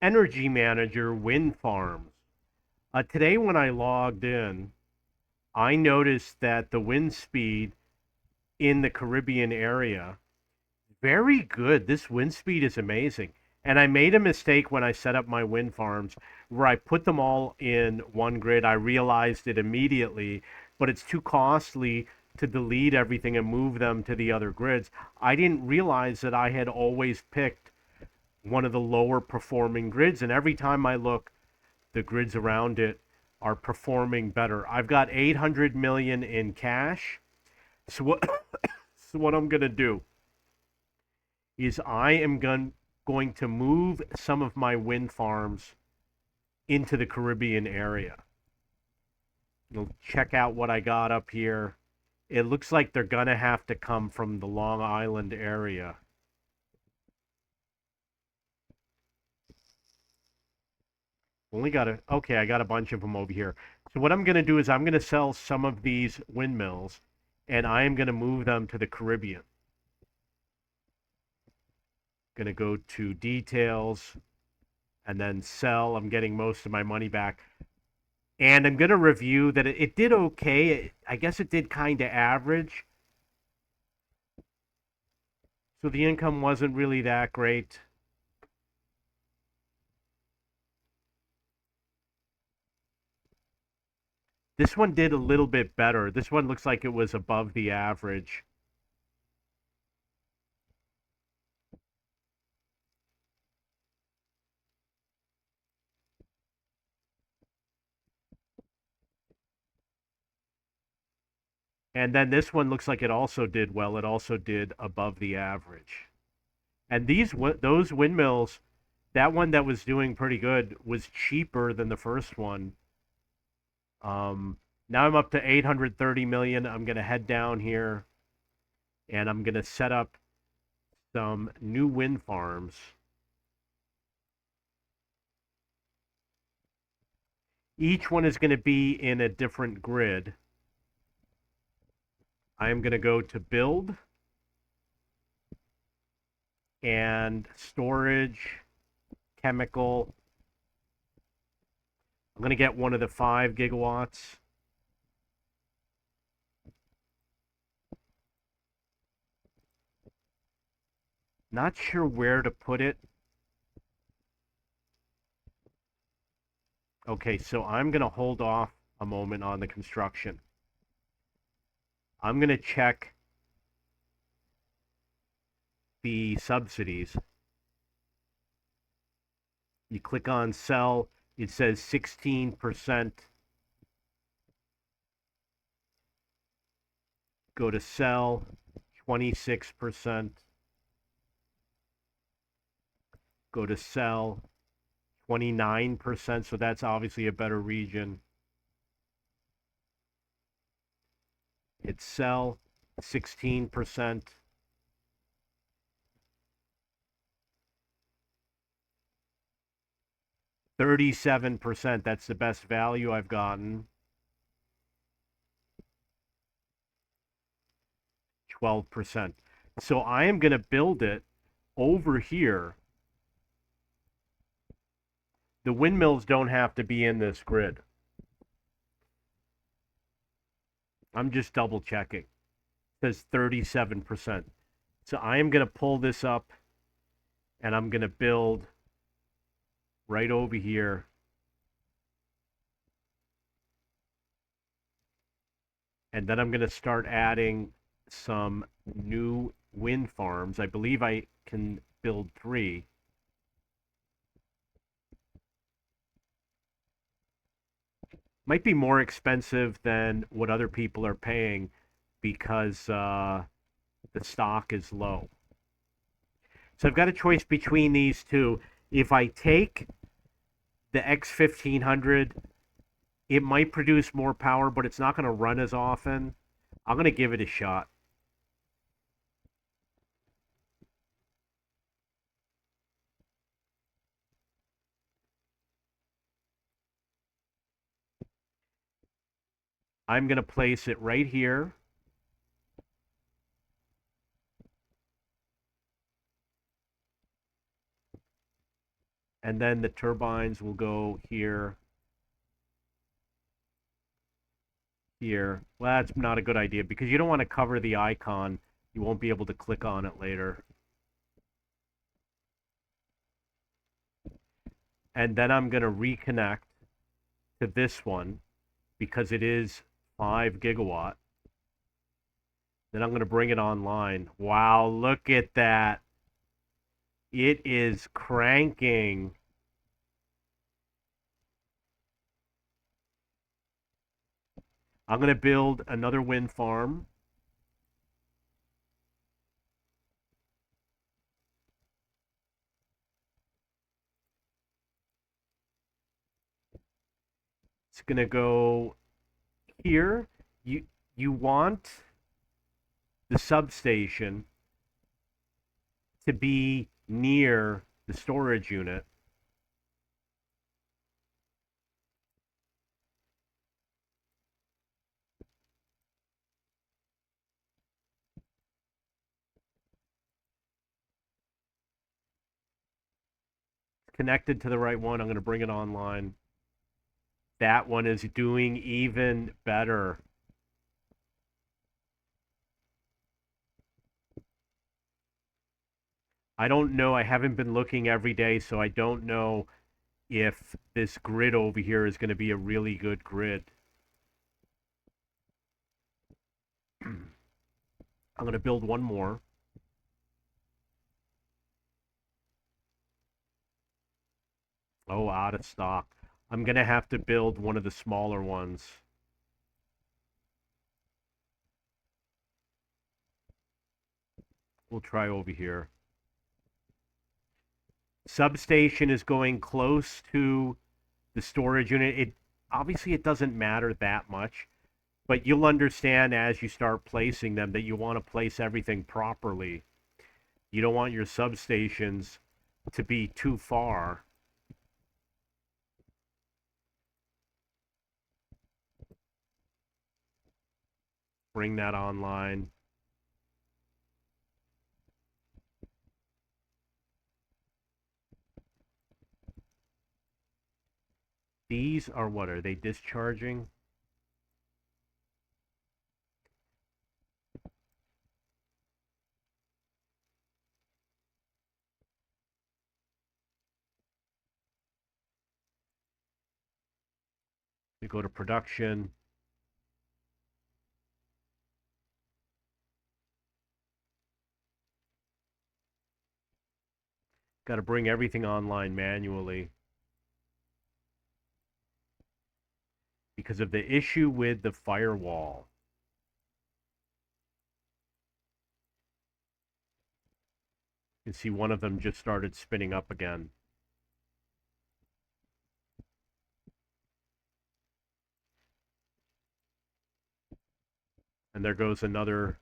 Energy Manager wind farms. Today, when I logged in, I noticed that the wind speed in the Caribbean area, very good. This wind speed is amazing. And I made a mistake when I set up my wind farms where I put them all in one grid. I realized it immediately, but it's too costly to delete everything and move them to the other grids. I didn't realize that I had always picked one of the lower performing grids, and every time I look, the grids around it are performing better. I've got 800 million in cash. So what I'm going to do is I am going to move some of my wind farms into the Caribbean area. You'll check out what I got up here. It looks like they're going to have to come from the Long Island area. Only got okay, I got a bunch of them over here. So what I'm going to do is I'm going to sell some of these windmills and I am going to move them to the Caribbean. Going to go to details and then sell. I'm getting most of my money back. And I'm going to review that it did okay. I guess it did kind of average. So the income wasn't really that great. This one did a little bit better. This one looks like it was above the average. And then this one looks like it also did well. It also did above the average. And those windmills, that one that was doing pretty good was cheaper than the first one. Now I'm up to 830 million. I'm going to head down here and I'm going to set up some new wind farms. Each one is going to be in a different grid. I am going to go to build and storage, chemical. I'm going to get one of the 5 gigawatts. Not sure where to put it. Okay, so I'm going to hold off a moment on the construction. I'm going to check the subsidies. You click on sell, it says 16%. Go to sell, 26%. Go to sell, 29%. So that's obviously a better region. Hit sell, 16%. 37%. That's the best value I've gotten. 12%. So I am going to build it over here. The windmills don't have to be in this grid. I'm just double checking. It says 37%. So I am going to pull this up and I'm going to build right over here. And then I'm going to start adding some new wind farms. I believe I can build 3. Might be more expensive than what other people are paying because the stock is low. So I've got a choice between these two. If I take the X1500, it might produce more power, but it's not going to run as often. I'm going to give it a shot. I'm going to place it right here. And then the turbines will go here, here. Well, that's not a good idea because you don't want to cover the icon. You won't be able to click on it later. And then I'm going to reconnect to this one because it is 5 gigawatt. Then I'm going to bring it online. Wow, look at that. It is cranking. I'm going to build another wind farm. It's going to go here. You want the substation to be near the storage unit. Connected to the right one. I'm going to bring it online. That one is doing even better. I don't know. I haven't been looking every day, so I don't know if this grid over here is going to be a really good grid. I'm going to build one more. Oh, out of stock. I'm going to have to build one of the smaller ones. We'll try over here. Substation is going close to the storage unit. Obviously it doesn't matter that much, but you'll understand as you start placing them that you want to place everything properly. You don't want your substations to be too far. Bring that online. These are what? Are they discharging? We go to production. Got to bring everything online manually because of the issue with the firewall. You can see one of them just started spinning up again. And there goes another.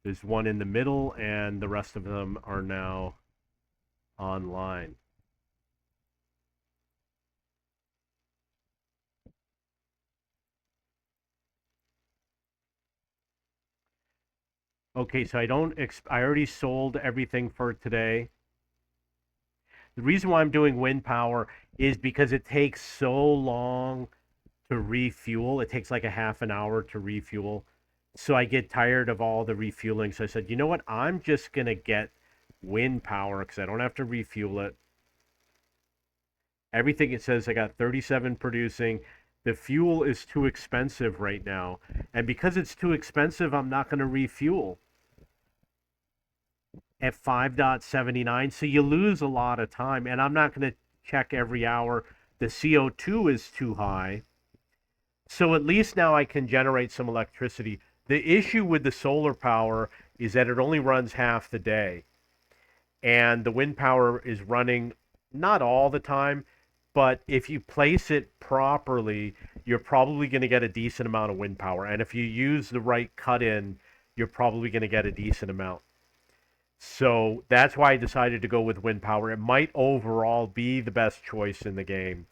There's one in the middle, and the rest of them are now online. Okay, so I already sold everything for today. The reason why I'm doing wind power is because it takes so long to refuel. It takes like a half an hour to refuel. So I get tired of all the refueling. So I said, you know what? I'm just going to get wind power because I don't have to refuel it. Everything it says I got 37 producing. The fuel is too expensive right now. And because it's too expensive, I'm not going to refuel at 5.79. So you lose a lot of time. And I'm not going to check every hour. The CO2 is too high. So at least now I can generate some electricity. The issue with the solar power is that it only runs half the day. And the wind power is running not all the time, but if you place it properly, you're probably going to get a decent amount of wind power. And if you use the right cut in, you're probably going to get a decent amount. So that's why I decided to go with wind power. It might overall be the best choice in the game.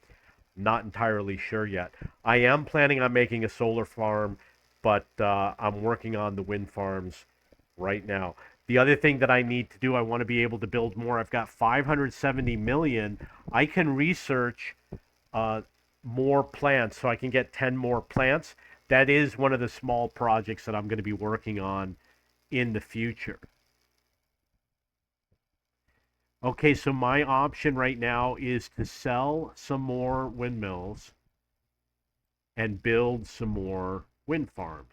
Not entirely sure yet. I am planning on making a solar farm, but I'm working on the wind farms right now. The other thing that I need to do, I want to be able to build more. I've got 570 million. I can research uh, more plants so I can get 10 more plants. That is one of the small projects that I'm going to be working on in the future. Okay, so my option right now is to sell some more windmills and build some more wind farms.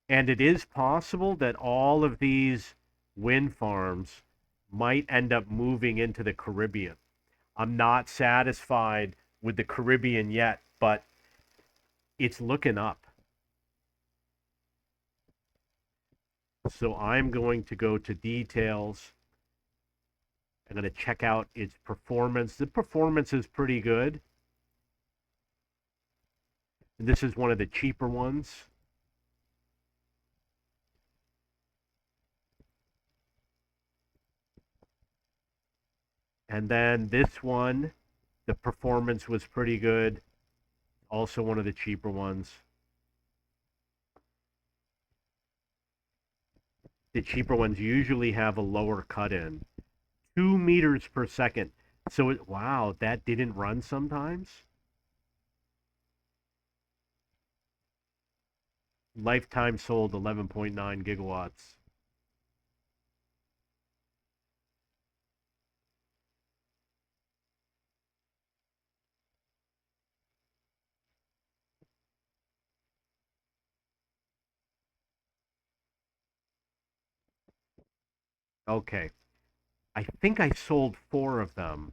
And it is possible that all of these wind farms might end up moving into the Caribbean. I'm not satisfied with the Caribbean yet, but it's looking up. So I'm going to go to details. I'm going to check out its performance. The performance is pretty good. And this is one of the cheaper ones. And then this one, the performance was pretty good. Also one of the cheaper ones. The cheaper ones usually have a lower cut in. 2 meters per second. So, wow, that didn't run sometimes? Lifetime sold 11.9 gigawatts. Okay. I think I sold four of them.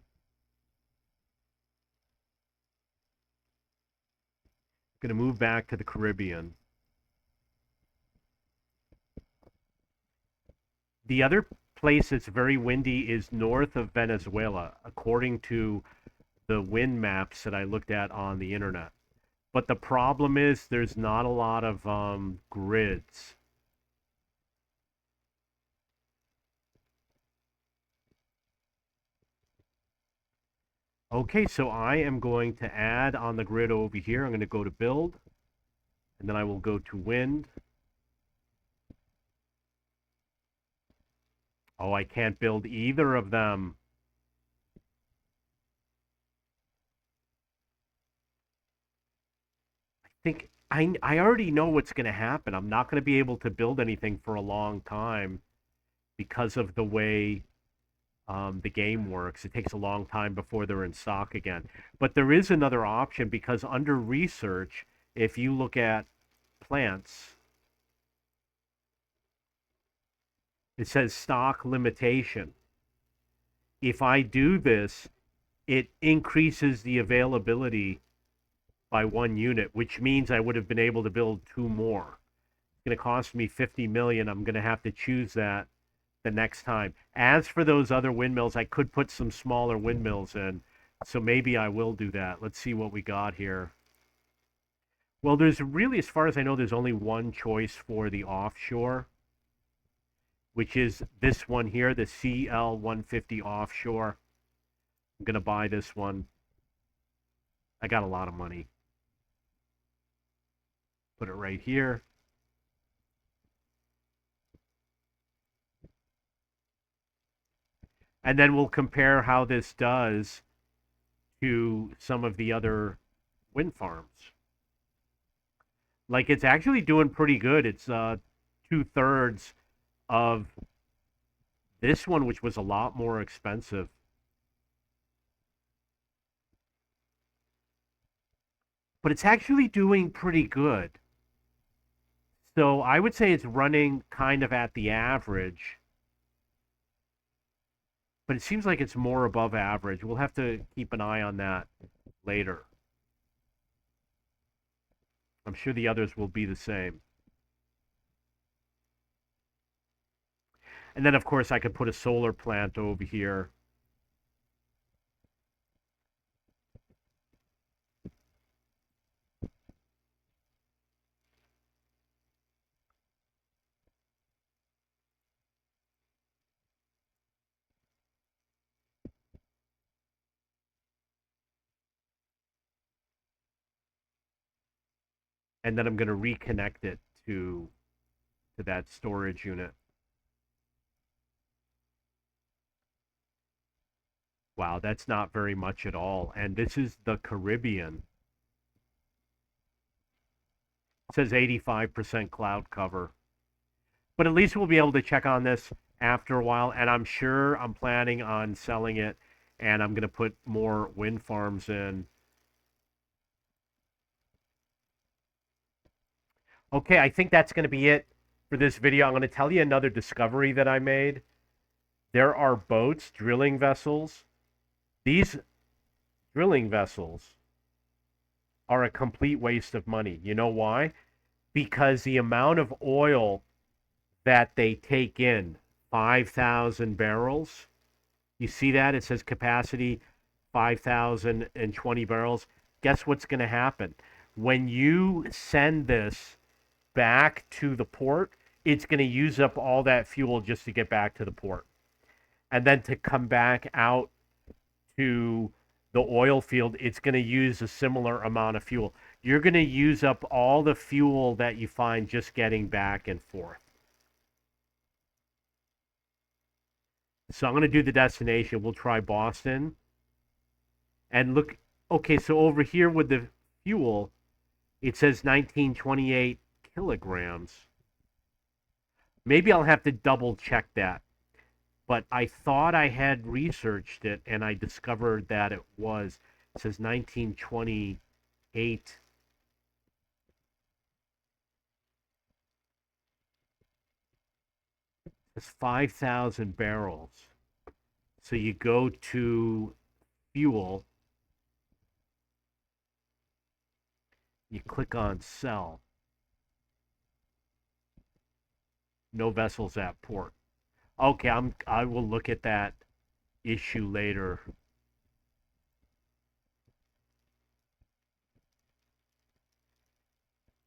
Going to move back to the Caribbean. The other place that's very windy is north of Venezuela, according to the wind maps that I looked at on the internet. But the problem is there's not a lot of grids. Okay, so I am going to add on the grid over here. I'm going to go to build, and then I will go to wind. Oh, I can't build either of them. I already know what's going to happen. I'm not going to be able to build anything for a long time because of the way the game works. It takes a long time before they're in stock again. But there is another option because under research, if you look at plants, it says stock limitation. If I do this, it increases the availability by 1 unit, which means I would have been able to build two more. It's going to cost me 50 million. I'm going to have to choose that the next time. As for those other windmills, I could put some smaller windmills in. So maybe I will do that. Let's see what we got here. Well, there's really, as far as I know, there's only one choice for the offshore, which is this one here, the CL150 offshore. I'm going to buy this one. I got a lot of money. Put it right here. And then we'll compare how this does to some of the other wind farms. Like it's actually doing pretty good. It's 2/3 of this one, which was a lot more expensive. But it's actually doing pretty good. So I would say it's running kind of at the average, but it seems like it's more above average. We'll have to keep an eye on that later. I'm sure the others will be the same. And then, of course, I could put a solar plant over here. and then I'm going to reconnect it to that storage unit. Wow, that's not very much at all. And this is the Caribbean. It says 85% cloud cover. But at least we'll be able to check on this after a while. And I'm sure I'm planning on selling it. And I'm going to put more wind farms in. Okay, I think that's going to be it for this video. I'm going to tell you another discovery that I made. There are boats, drilling vessels. These drilling vessels are a complete waste of money. You know why? Because the amount of oil that they take in, 5,000 barrels. You see that? It says capacity 5,020 barrels. Guess what's going to happen? When you send this back to the port, it's going to use up all that fuel just to get back to the port. And then to come back out to the oil field, it's going to use a similar amount of fuel. You're going to use up all the fuel that you find just getting back and forth. So I'm going to do the destination. We'll try Boston. And look, okay, so over here with the fuel, it says 1928 kilograms. Maybe I'll have to double check that. But I thought I had researched it and I discovered that it says 1928. It's 5,000 barrels. So you go to fuel, you click on sell. No vessels at port. Okay, I will look at that issue later.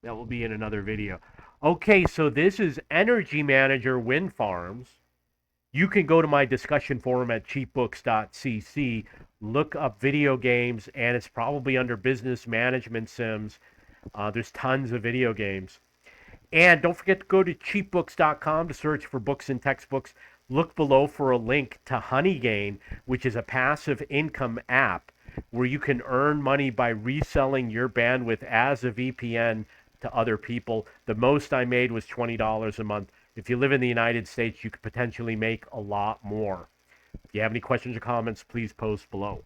That will be in another video. Okay, so this is Energy Manager Wind Farms. You can go to my discussion forum at cheapbooks.cc, look up video games, and it's probably under business management sims. There's tons of video games. And don't forget to go to cheapbooks.com to search for books and textbooks. Look below for a link to HoneyGain, which is a passive income app where you can earn money by reselling your bandwidth as a VPN to other people. The most I made was $20 a month. If you live in the United States, you could potentially make a lot more. If you have any questions or comments, please post below.